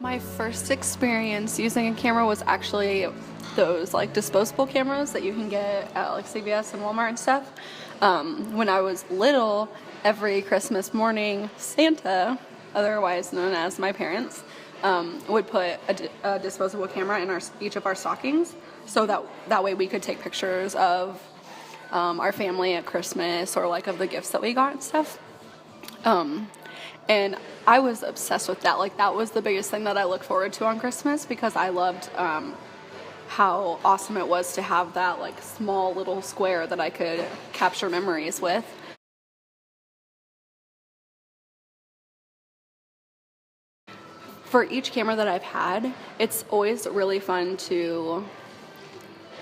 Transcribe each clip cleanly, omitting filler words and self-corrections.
My first experience using a camera was actually those like disposable cameras that you can get at like CVS and Walmart and stuff. When I was little, every Christmas morning, Santa, otherwise known as my parents, would put a disposable camera in each of our stockings, so that way we could take pictures of our family at Christmas, or like of the gifts that we got and stuff. And I was obsessed with that. Like, that was the biggest thing that I look forward to on Christmas, because I loved how awesome it was to have that like small little square that I could capture memories with. For each camera that I've had, it's always really fun to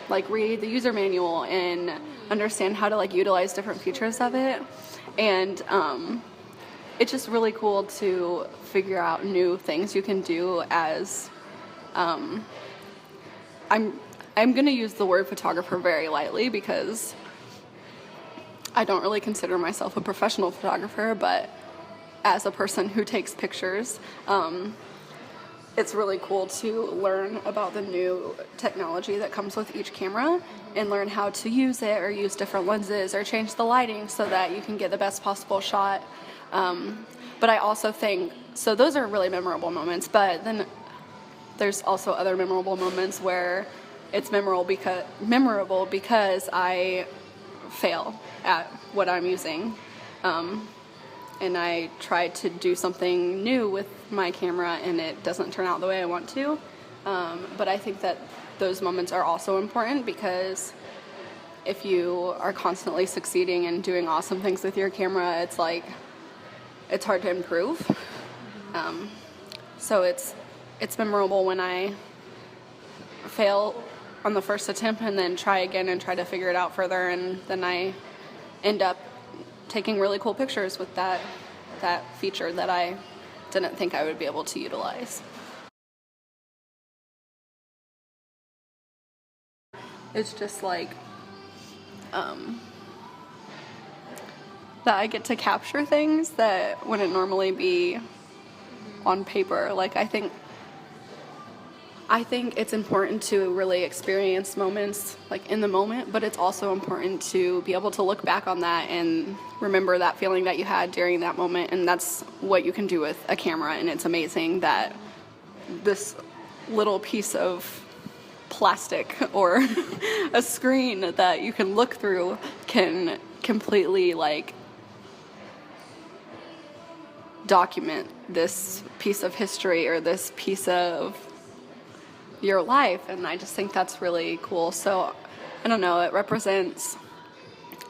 like read the user manual and understand how to like utilize different features of it. And it's just really cool to figure out new things you can do as I'm going to use the word photographer very lightly, because I don't really consider myself a professional photographer, but as a person who takes pictures, it's really cool to learn about the new technology that comes with each camera and learn how to use it, or use different lenses, or change the lighting so that you can get the best possible shot. But I also think, so those are really memorable moments, but then there's also other memorable moments where it's memorable because I fail at what I'm using. And I try to do something new with my camera and it doesn't turn out the way I want to. But I think that those moments are also important, because if you are constantly succeeding and doing awesome things with your camera, it's like, it's hard to improve. So it's memorable when I fail on the first attempt and then try again and try to figure it out further, and then I end up taking really cool pictures with that feature that I didn't think I would be able to utilize. It's just like that I get to capture things that wouldn't normally be on paper. Like, I think it's important to really experience moments like in the moment, but it's also important to be able to look back on that and remember that feeling that you had during that moment. And that's what you can do with a camera. And it's amazing that this little piece of plastic or a screen that you can look through can completely like document this piece of history or this piece of your life. And I just think that's really cool. So I don't know, it represents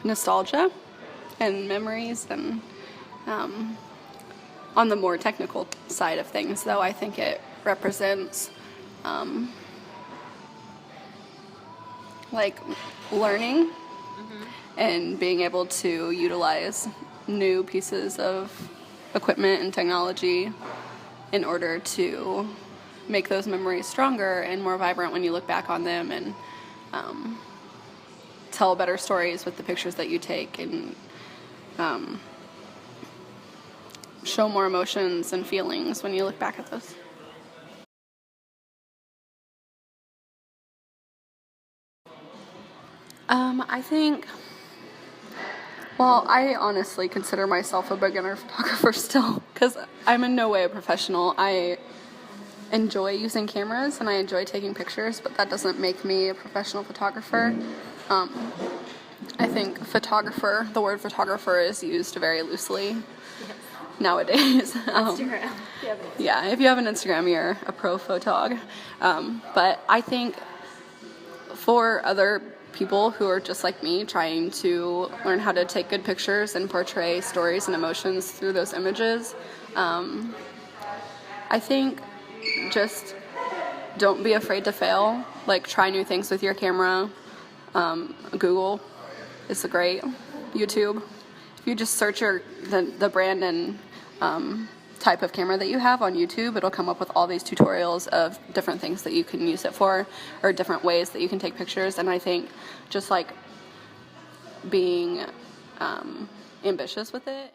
nostalgia and memories. And on the more technical side of things, though, I think it represents like learning and being able to utilize new pieces of equipment and technology in order to make those memories stronger and more vibrant when you look back on them, and tell better stories with the pictures that you take, and show more emotions and feelings when you look back at those. I think, well, I honestly consider myself a beginner photographer still, because I'm in no way a professional. I enjoy using cameras and I enjoy taking pictures, but that doesn't make me a professional photographer. I think the word photographer is used very loosely nowadays. Instagram. Yeah, if you have an Instagram, you're a pro photog. But I think for other people who are just like me, trying to learn how to take good pictures and portray stories and emotions through those images, I think just don't be afraid to fail. Like, try new things with your camera. Google is great. YouTube. If you just search the brand and type of camera that you have on YouTube, it'll come up with all these tutorials of different things that you can use it for, or different ways that you can take pictures. And I think just like being ambitious with it.